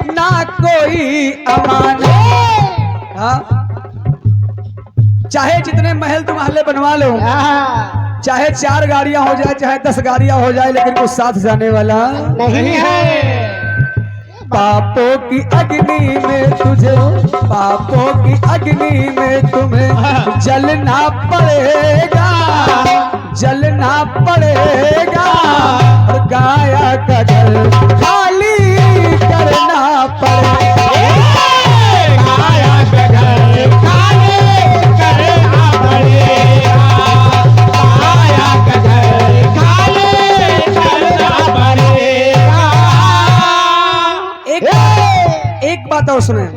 ना कोई अमानत। हाँ? चाहे जितने महल तुम महले बनवा लो, चाहे 4 गाड़ियां हो जाए, चाहे 10 गाड़ियां हो जाए, लेकिन कुछ साथ जाने वाला नहीं है। पापों की अग्नि में तुझे, पापों की अग्नि में तुम्हें जलना पड़ेगा, जलना पड़ेगा, और गाया का घर खाली करना पड़ेगा। काया का घर खाली करना पड़ेगा। काया का घर खाली करना पड़ेगा। एक बात और सुने,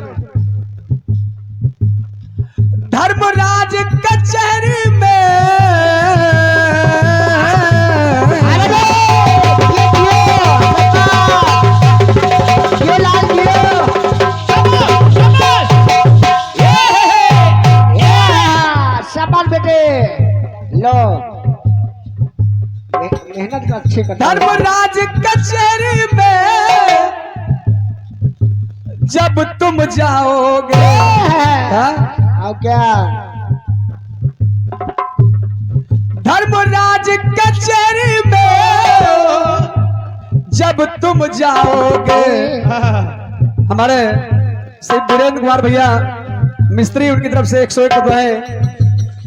धर्मराज कचहरी में शाबाश बेटे, लो मेहनत अच्छी कर। धर्मराज कचहरी में जब तुम जाओगे, हाँ? और क्या? धर्मराज कचहरी में जब तुम जाओगे, हमारे श्री वीरेंद्र कुमार भैया मिस्त्री, उनकी तरफ से 101 रुपए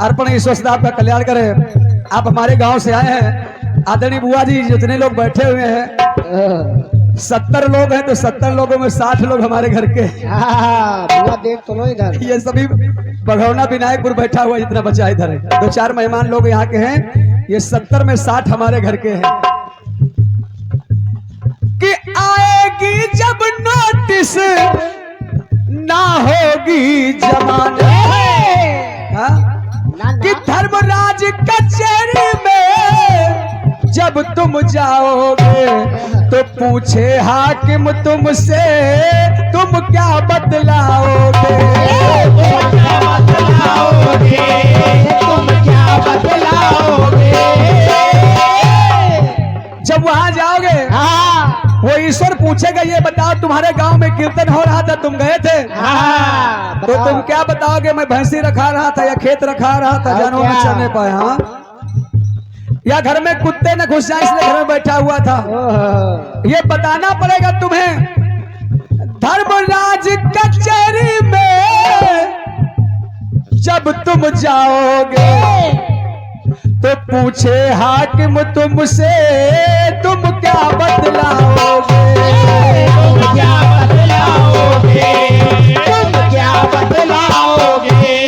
अर्पण। ईश्वर सदा आपका कल्याण करे। आप हमारे गांव से आए हैं, आदरणीय बुआ जी जितने लोग बैठे हुए हैं, 70 लोग हैं, तो 70 लोगों में 60 लोग हमारे घर के। बुआ देख तो लो इधर। ये सभी बघौना विनायकपुर बैठा हुआ जितना बचा इधर है, 2-4 मेहमान लोग यहाँ के हैं, ये 70 में 60 हमारे घर के हैं। कि आएगी जब नोटिस ना होगी जमानत, हाँ? कि धर्मराज कचहरी में जब तुम जाओगे, तो पूछे हाकिम तुमसे तुम क्या बतलाओगे। क्या बतलाओगे, तुम क्या बतलाओगे। जब वहां जाओगे, वो ईश्वर पूछेगा, ये बताओ तुम्हारे गांव में कीर्तन हो रहा था, तुम गए थे? तो तुम क्या बताओगे, मैं भैंसी रखा रहा था, या खेत रखा रहा था, जानवर में चलने पाए, हाँ? या घर में कुत्ते न घुस जाए इसलिए घर में बैठा हुआ था? ये बताना पड़ेगा तुम्हें। धर्मराज कचहरी में जब तुम जाओगे, तो पूछे हाकिम तुमसे तुम क्या बतलाओगे। तुम क्या बतलाओगे, तुम क्या बतलाओगे।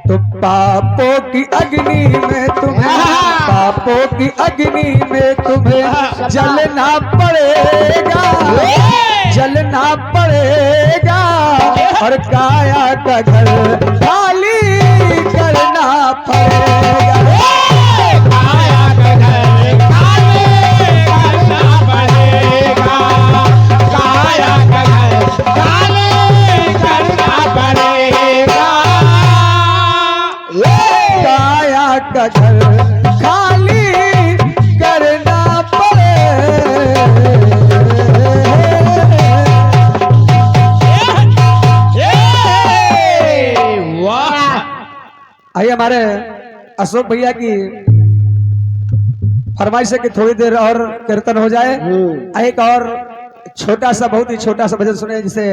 तो पापों की अग्नि में तुम्हें, पापों की अग्नि में तुम्हें जलना पड़ेगा, जलना पड़ेगा, और काया का घर खाली करना पड़ेगा। काया का घर खाली करना पड़ेगा। काया का घर खाली करना पड़ेगा। काया का घर खाली करना आइए हमारे अशोक भैया की फरमाइश है कि थोड़ी देर और कीर्तन हो जाए। एक और छोटा सा, बहुत ही छोटा सा भजन सुने जिसे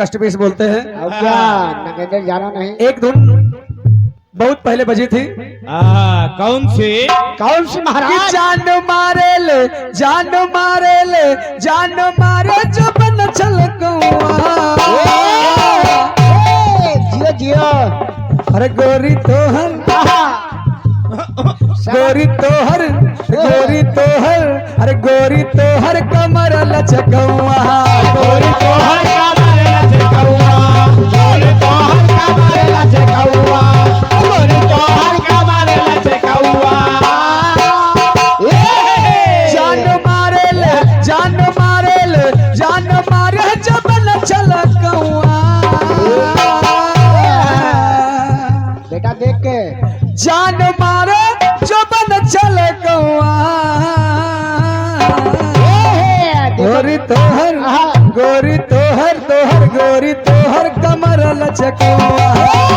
कष्टपेश बोलते हैं। अब क्या नगेंद्र जाना नहीं। एक धुन बहुत पहले बजी थी। कौन सी कि महाराज? जान मारे ले, जान मारे ले, जान मारे जो बन छलकुआ। जियो जियो। अरे गोरी तोहर, गोरी तोहर, गोरी तोहर अरे गोरी तो हर कमर लचकौआ गोरी तो हर कमर लचकौआ गोरी तो हर कमर लचकौआ गोरी तो हर कमर लचकौआ जान मारे जबन छलकौआ बेटा देख के जान मारे जबन छलकौआ गोरी तोहर गोरी तोहर कमर लचकौआ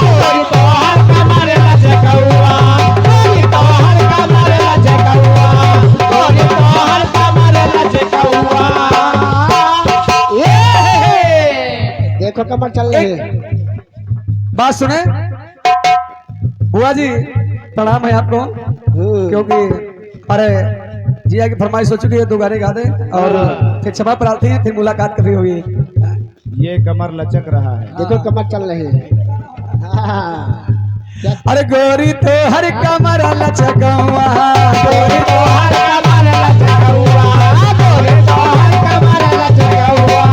गोरी तो हर कमर लचकौआ गोरी तो हर कमर लचकौआ गोरी तो हर कमर लचकौआ देखो कमर चल रही है। बात सुने बुआ जी, प्रणाम है आपको, क्योंकि अरे जिया की फरमाइश हो चुकी है, 2 गाने गा दे और फिर क्षमा प्रार्थी, फिर मुलाकात कभी होगी। ये कमर लचक रहा है। देखो कमर चल रही है। अरे गोरी तो हर कमर लचकौआ गोरी तो हर कमर लचकौआ गोरी तो हर कमर लचकौआ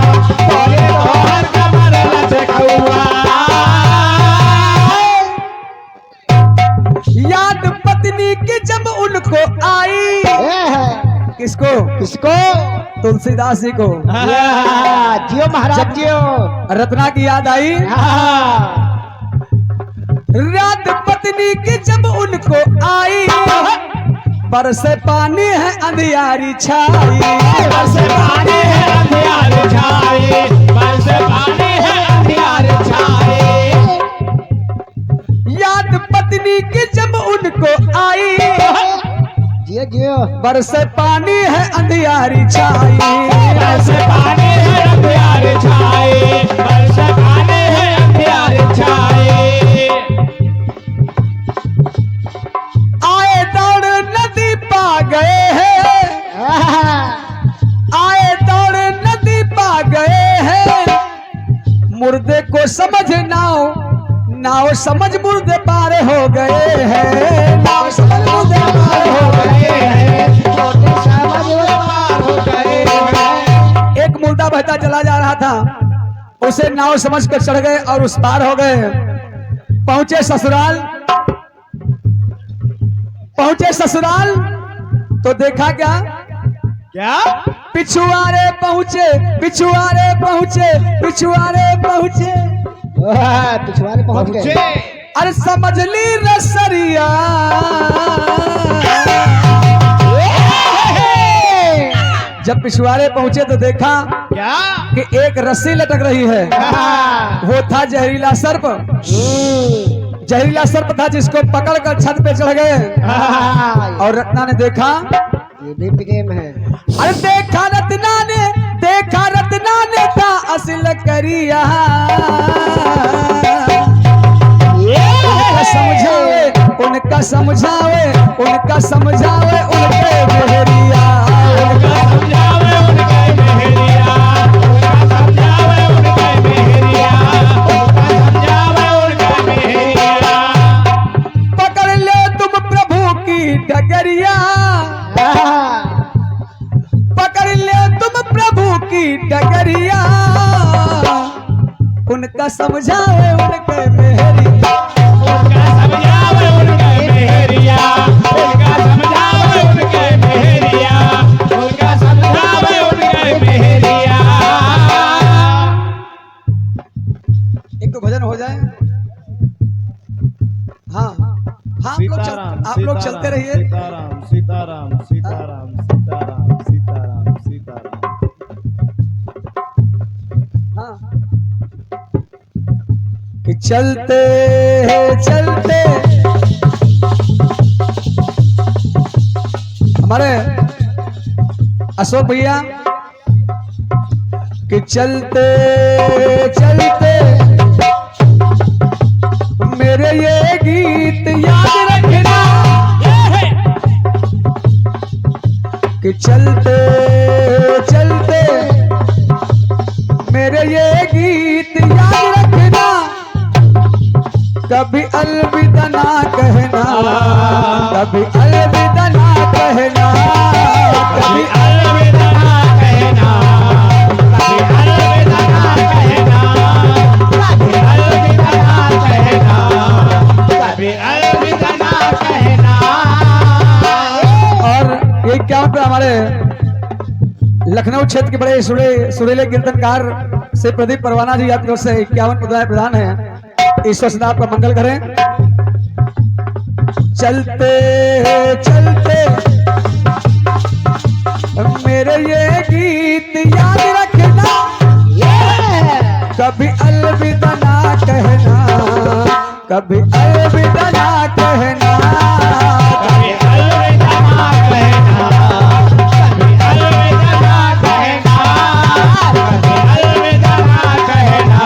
गोरी तो हर कमर लचकौआ याद पत्नी की जब उनको आई, किसको? किसको? तुलसीदास जी को। जियो महाराज जियो। रत्ना की याद आई, रात पत्नी की जब उनको आई, बरसे पानी है अंधियारी छाई, बरसे पानी है अंधियारी छाई बरसे पानी है अंधियारी छाई याद पत्नी की जब उनको आई, जियो जियो। बरसे पानी है अंधियारी छाई, बरसे पानी है अंधियारी छाई बरसे पानी है अंधियारी छाई आए दौड़ नदी पा गए हैं, आए दौड़ नदी पा गए हैं, मुर्दे को समझ नाव समझ मुर्दे पार हो गए हैं, नाव समझ मुर्दे पार हो गए हैं, छोटे समझ पार हो गए हैं। एक मुर्दा बहता चला जा रहा था, उसे नाव समझ कर चढ़ गए और उस पार हो गए। पहुंचे ससुराल तो देखा क्या पिछुआरे पहुंचे पिछुआरे पहुंचे पिछवाड़े पहुंच गए। अरे समझ ली रसरिया, जब पिछवाड़े पहुंचे तो देखा कि एक रस्सी लटक रही है, वो था जहरीला सर्प। जहरीला सर्प था जिसको पकड़कर छत पे चढ़ गए और रत्ना ने देखा, ये भी प्रेम है। अरे देखा रत्ना ने था असल करिया, उनका समझावे उनके बहरिया, उनका समझावे उनके बहरिया, उनका समझावे उनके बहरिया, उनका समझावे उनके बहरिया। पकड़ ले तुम प्रभु की डगरिया, पकड़ ले तुम प्रभु की डगरिया, उनका समझावे उनके बहरिया, उनका समझावे उनके बहरिया, उनका समझावे उनके बहरिया, उनका समझावे उनके बहरिया। एक तो भजन हो जाए। हाँ आप लोग चलते रहिए। सीताराम सीताराम सीताराम सीताराम सीताराम सीताराम। हाँ कि चलते हमारे अशोक भैया कि चलते मेरे ये गीत याद रखना, कि चलते मेरे ये गीत याद रखना, कभी अलविदा ना कहना, कभी अलविदा ना कहना, कभी लखनऊ क्षेत्र के बड़े सुरीले कीर्तनकार से प्रदीप परवाना जी आपकी ओर से 51 मुद्राएं प्रदान है। ईश्वर सदा आपका मंगल करें। चलते चलते मेरे ये गीत याद रखना, कभी अलविदा ना कहना, कभी अलविदा ना कहना, कभी अलविदा ना कहना, कभी अलविदा ना कहना, कभी अलविदा ना कहना,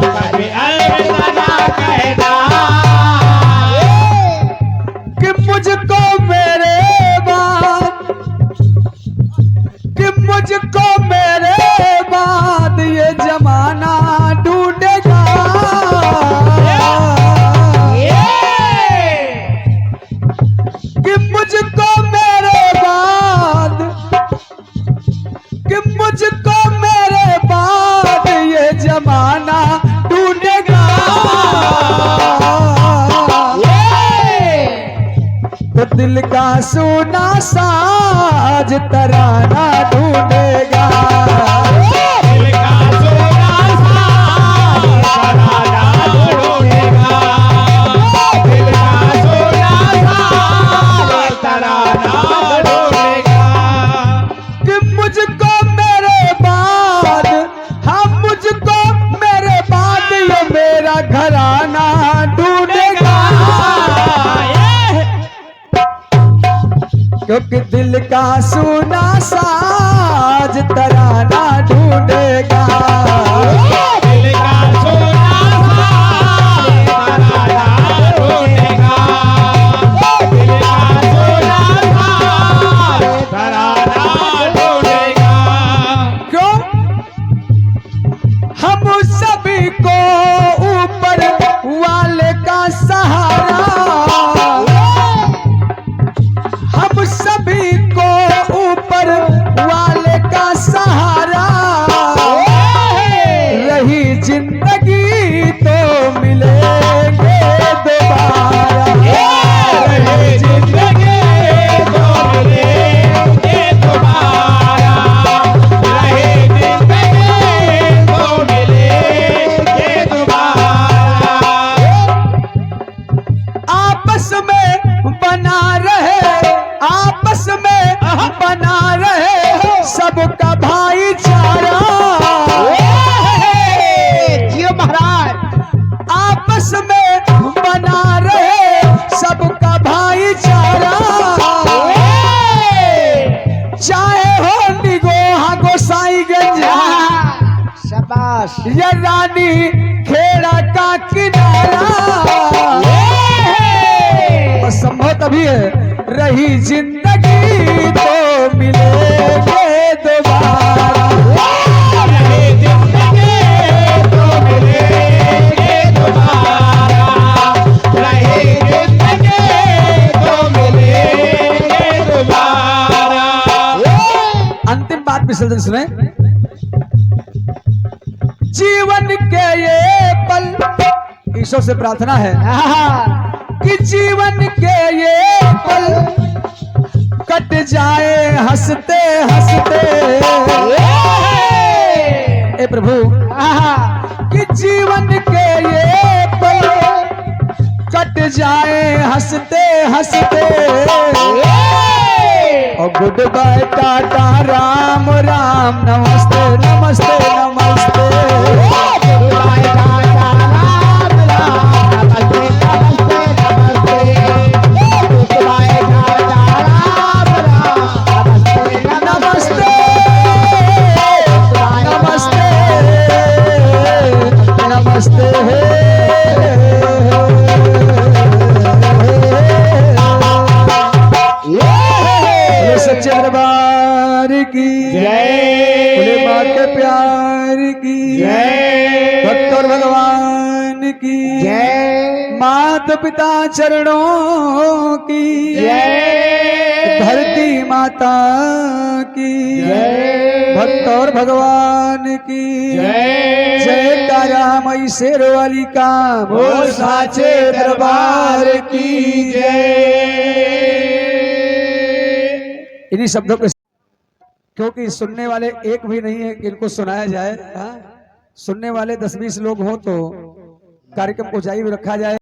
कभी अलविदा ना कहना। कि मुझको मेरे बाद, कि मुझको मेरे बाद ये जमाना ढूंढेगा, कि मुझको मेरे बाद, कि मुझको मेरे बाद ये जमाना ढूंढेगा। तो दिल का सोना साज तराना ढूंढेगा, दिल का सोना साज तराना ढूंढेगा, दिल का सोना साज तराना ढूंढेगा। कि मुझको मेरे बाद, हाँ मुझको मेरे बाद ये मेरा घराना ढूंढेगा, क्योंकि दिल का सोना साज तराना ढूंढेगा, दिल का सोना साज तराना ढूंढेगा, दिल का सोना साज तराना ढूंढेगा। क्यों हम सभी को ऊपर वाले का सहारा, हम सभी को ऊपर वाले का सहारा, रही जिंदगी तो मिलेंगे दोबारा, रही जिंदगी तो मिलेंगे दोबारा, रही जिंदगी तो मिलेंगे दोबारा। आपस में बना रहे, आपस में बना रहे सबका भाईचारा, जियो महाराज। आपस में बना रहे सबका भाईचारा, चाहे हो निगोहा गोसाईगंज, शाबाश। या रानी खेड़ा का किनारा, और संभव तभी है रही जिंदगी तो मिलेंगे दोबारा, रही जिंदगी तो मिलेंगे दोबारा, रही जिंदगी तो मिलेंगे दोबारा। अंतिम बात विसर्जन सुने। जीवन के ये पल, ईश्वर से प्रार्थना है कि जीवन के ये पल कट जाए हंसते हंसते, ए प्रभु कि जीवन के ये पल कट जाए हंसते हंसते, और गुड बाय टाटा राम राम नमस्ते नमस्ते नमस्ते, बाय टाटा राम राम नमस्ते नमस्ते नमस्ते, बाय टाटा राम राम नमस्ते नमस्ते नमस्ते नमस्ते बोले सच्चे दरबार की जय, बोले माँ के प्यार की जय, भक्त और भगवान की जय। माता पिता चरणों की जय, धरती माता की जय, भक्त और भगवान की जय, जय कारामई शेर वाली का बोल साचे दरबार की जय। इन्हीं शब्दों के क्योंकि सुनने वाले एक भी नहीं है कि इनको सुनाया जाए। हाँ? सुनने वाले 10-20 लोग हो तो कार्यक्रम को जारी रखा जाए।